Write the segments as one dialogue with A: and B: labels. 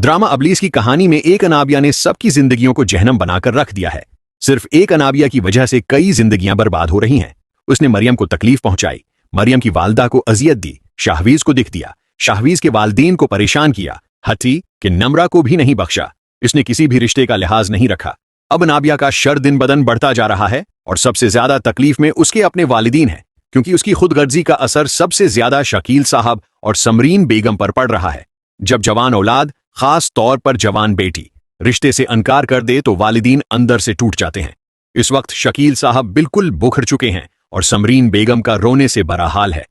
A: Drama अबलीस की कहानी में एक अनाबिया ने सबकी जिंदगियों को जहन्नम बनाकर रख दिया है। सिर्फ एक अनाबिया की वजह से कई जिंदगियां बर्बाद हो रही हैं। उसने मरियम को तकलीफ पहुंचाई, मरियम की वालदा को अजियत दी, शाहवीज को दिख दिया, शाहवीज के वालदीन को परेशान किया, हती कि नमरा को भी नहीं बख्शा। इसने किसी भी रिश्ते का लिहाज नहीं रखा। अब अनाबिया का शर दिन बदन बढ़ता जा रहा है और सबसे ज्यादा तकलीफ में उसके अपने वालिदीन हैं, क्योंकि उसकी खुदगर्जी का असर सबसे ज्यादा शकील साहब और समरीन बेगम पर पड़ रहा है। जब जवान औलाद, खास तौर पर जवान बेटी, रिश्ते से इनकार कर दे तो वालिदीन अंदर से टूट जाते हैं। इस वक्त शकील साहब बिल्कुल बुखर चुके हैं और समरीन बेगम का रोने से बड़ा हाल है।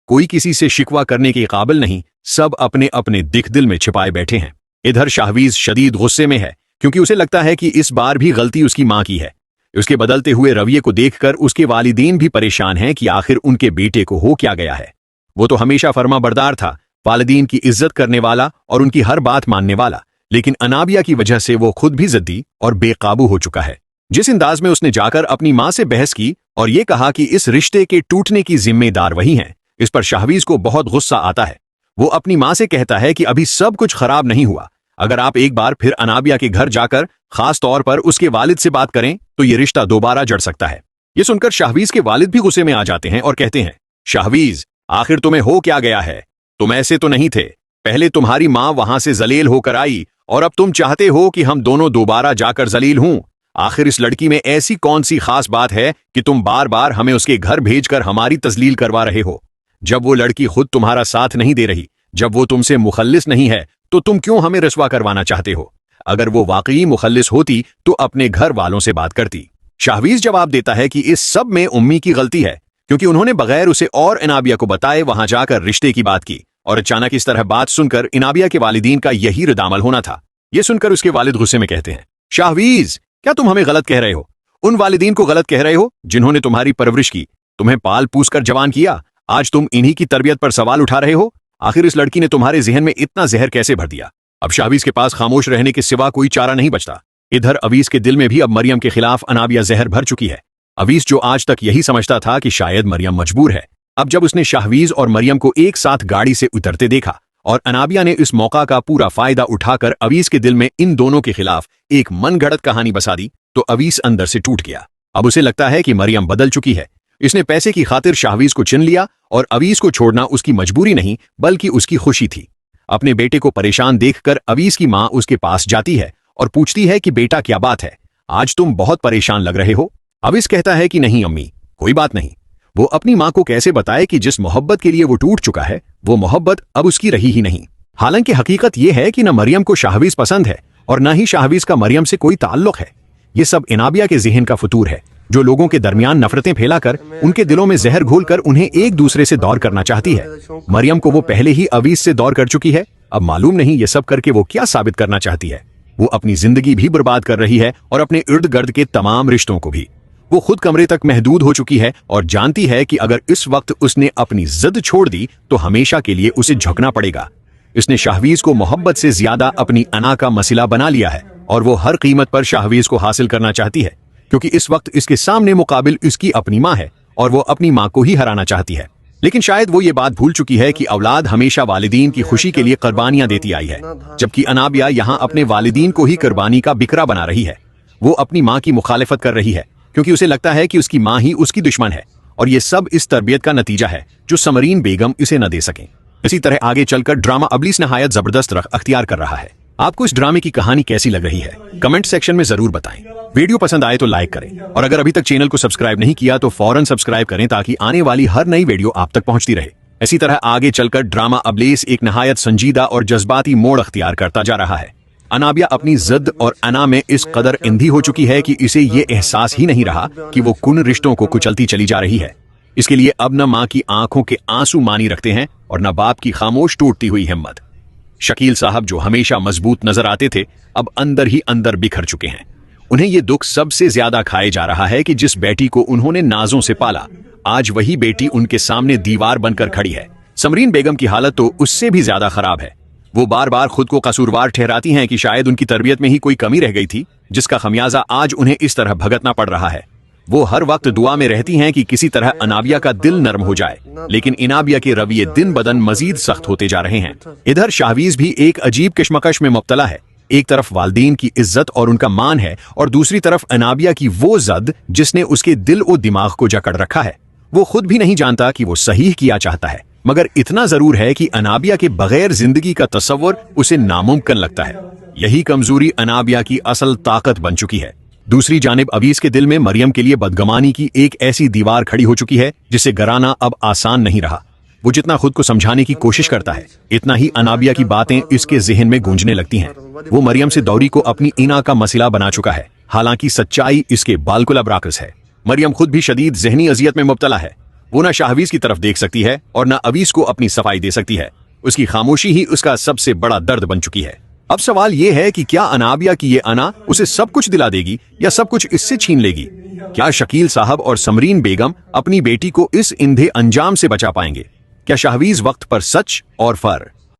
A: कोई किसी से शिकवा करने के काबिल नहीं, सब अपने अपने दिख दिल में छिपाए बैठे हैं। इधर शाहवीज शदीद गुस्से में है, क्योंकि उसे लगता है कि इस बार भी गलती उसकी मां की है। उसके बदलते हुए रवैये को देखकर उसके वालिदीन भी परेशान हैं कि आखिर उनके बेटे को हो क्या गया है। वो तो हमेशा फर्माबरदार था, वालिदीन की इज्जत करने वाला और उनकी हर बात मानने वाला, लेकिन अनाबिया की वजह से वो खुद भी जिद्दी और बेकाबू हो चुका है। जिस अंदाज में उसने जाकर अपनी मां से बहस की और ये कहा कि इस रिश्ते के टूटने की जिम्मेदार वही हैं, इस पर शाहवीज को बहुत गुस्सा आता है। वो अपनी मां से कहता है कि अभी सब कुछ खराब नहीं हुआ, अगर आप एक बार फिर अनाबिया के घर जाकर खास तौर पर उसके वालिद से बात करें तो ये रिश्ता दोबारा जड़ सकता है। ये सुनकर शाहवीज के वालिद भी गुस्से में आ जाते हैं और कहते हैं, शाहवीज, आखिर तुम्हें हो क्या गया है? तुम ऐसे तो नहीं थे। पहले तुम्हारी मां वहां से जलील होकर आई और अब तुम चाहते हो कि हम दोनों दोबारा जाकर जलील हों। आखिर इस लड़की में ऐसी कौन सी खास बात है कि तुम बार बार हमें उसके घर भेजकर हमारी तजलील करवा रहे हो? जब वो लड़की खुद तुम्हारा साथ नहीं दे रही, जब वो तुमसे मुखल्लिस नहीं है, तो तुम क्यों हमें रसवा करवाना चाहते हो? अगर वो वाकई मुखल्लिस होती तो अपने घर वालों से बात करती। शाहवीज जवाब देता है कि इस सब में उम्मी की गलती है, क्योंकि उन्होंने बगैर उसे और इनाबिया को बताए वहां जाकर रिश्ते की बात की और अचानक इस तरह बात सुनकर इनाबिया के वालिदीन का यही रद्दामल होना था। यह सुनकर उसके वालिद गुस्से में कहते हैं, शाहवीज, क्या तुम हमें गलत कह रहे हो? उन वालिदीन को गलत कह रहे हो जिन्होंने तुम्हारी परवरिश की, तुम्हें पाल पूस कर जवान किया। आज तुम इन्हीं की तरबियत पर सवाल उठा रहे हो। आखिर इस लड़की ने तुम्हारे जहन में इतना जहर कैसे भर दिया? अब शाहवीज के पास खामोश रहने के सिवा कोई चारा नहीं बचता। इधर अवीस के दिल में भी अब मरियम के खिलाफ अनाबिया जहर भर चुकी है। अवीस, जो आज तक यही समझता था कि शायद मरियम मजबूर है, अब जब उसने शाहवीज और मरियम को एक साथ गाड़ी से उतरते देखा और अनाबिया ने इस मौका का पूरा फायदा उठाकर अवीस के दिल में इन दोनों के खिलाफ एक मनगढ़ंत कहानी बसा दी, तो अवीस अंदर से टूट गया। अब उसे लगता है कि मरियम बदल चुकी है। इसने पैसे की खातिर शाहवीज को चुन लिया और अवीस को छोड़ना उसकी मजबूरी नहीं बल्कि उसकी खुशी थी। अपने बेटे को परेशान देखकर अवीस की मां उसके पास जाती है और पूछती है कि बेटा, क्या बात है? आज तुम बहुत परेशान लग रहे हो। अवीस कहता है कि नहीं अम्मी, कोई बात नहीं। वो अपनी मां को कैसे बताए कि जिस मोहब्बत के लिए वो टूट चुका है, वो मोहब्बत अब उसकी रही ही नहीं। हालांकि हकीकत यह है कि न मरियम को शाहवीज पसंद है और न ही शाहवीज का मरियम से कोई ताल्लुक है। ये सब इनाबिया के ज़हन का फतूर है, जो लोगों के दरमियान नफरतें फैलाकर उनके दिलों में जहर घोलकर उन्हें एक दूसरे से दौर करना चाहती है। मरियम को वो पहले ही अवीस से दौर कर चुकी है। अब मालूम नहीं ये सब करके वो क्या साबित करना चाहती है। वो अपनी जिंदगी भी बर्बाद कर रही है और अपने इर्द गिर्द के तमाम रिश्तों को भी। वो खुद कमरे तक महदूद हो चुकी है और जानती है कि अगर इस वक्त उसने अपनी जिद छोड़ दी तो हमेशा के लिए उसे झुकना पड़ेगा। इसने शाहवीज को मोहब्बत से ज्यादा अपनी अना का मसला बना लिया है और वो हर कीमत पर शाहवीज को हासिल करना चाहती है, क्योंकि इस वक्त इसके सामने मुकाबिल इसकी अपनी मां है और वो अपनी मां को ही हराना चाहती है। लेकिन शायद वो ये बात भूल चुकी है कि औलाद हमेशा वालिदीन की खुशी के लिए कुर्बानियां देती आई है, जबकि अनाबिया यहाँ अपने वालिदीन को ही कुर्बानी का बिकरा बना रही है। वो अपनी मां की मुखालिफत कर रही है, क्योंकि उसे लगता है कि उसकी मां ही उसकी दुश्मन है और ये सब इस तरबियत का नतीजा है जो समरीन बेगम इसे न दे सकें। इसी तरह आगे चलकर ड्रामा अबलीस नहायत जबरदस्त रख अख्तियार कर रहा है। आपको इस ड्रामे की कहानी कैसी लग रही है? कमेंट सेक्शन में जरूर बताएं। वीडियो पसंद आए तो लाइक करें और अगर अभी तक चैनल को सब्सक्राइब नहीं किया तो फौरन सब्सक्राइब करें ताकि आने वाली हर नई वीडियो आप तक पहुंचती रहे। इसी तरह आगे चलकर ड्रामा अबलीस एक नहायत संजीदा और जज्बाती मोड़ अख्तियार करता जा रहा है। अनाबिया अपनी जिद और अना में इस कदर अंधी हो चुकी है कि इसे ये एहसास ही नहीं रहा कि वो कुन रिश्तों को कुचलती चली जा रही है। इसके लिए अब न मां की आंखों के आंसू मानी रखते हैं और न बाप की खामोश टूटती हुई हिम्मत। शकील साहब, जो हमेशा मजबूत नजर आते थे, अब अंदर ही अंदर बिखर चुके हैं। उन्हें ये दुख सबसे ज्यादा खाए जा रहा है कि जिस बेटी को उन्होंने नाजों से पाला, आज वही बेटी उनके सामने दीवार बनकर खड़ी है। समरीन बेगम की हालत तो उससे भी ज्यादा खराब है। वो बार बार खुद को कसूरवार ठहराती हैं कि शायद उनकी तरबियत में ही कोई कमी रह गई थी, जिसका खमियाजा आज उन्हें इस तरह भुगतना पड़ रहा है। वो हर वक्त दुआ में रहती हैं कि किसी तरह अनाबिया का दिल नरम हो जाए, लेकिन इनाबिया के रवैये दिन बदन मजीद सख्त होते जा रहे हैं। इधर शाहवीज भी एक अजीब कश्मकश में मुब्तला है। एक तरफ वालदीन की इज्जत और उनका मान है, और दूसरी तरफ अनाबिया की वो जद जिसने उसके दिल और दिमाग को जकड़ रखा है। वो खुद भी नहीं जानता कि वो सही किया चाहता है, मगर इतना जरूर है कि अनाबिया के बगैर जिंदगी का तस्वुर उसे नामुमकिन लगता है। यही कमजोरी अनाबिया की असल ताकत बन चुकी है। दूसरी जानिब अवीस के दिल में मरियम के लिए बदगमानी की एक ऐसी दीवार खड़ी हो चुकी है जिसे गिराना अब आसान नहीं रहा। वो जितना खुद को समझाने की कोशिश करता है, इतना ही अनाबिया की बातें इसके जिहन में गूंजने लगती हैं। वो मरियम से दौरी को अपनी इना का मसला बना चुका है, हालांकि सच्चाई इसके बालकुल बराकस है। मरियम खुद भी शदीद जहनी अजियत में मुब्तला है। वो न शाहवीज की तरफ देख सकती है और न अवीस को अपनी सफाई दे सकती है। उसकी खामोशी ही उसका सबसे बड़ा दर्द बन चुकी है। अब सवाल यह है कि क्या अनाबिया की ये अना उसे सब कुछ दिला देगी या सब कुछ इससे छीन लेगी? क्या शकील साहब और समरीन बेगम अपनी बेटी को इस इंधे अंजाम से बचा पाएंगे? क्या शाहवीज वक्त पर सच और फर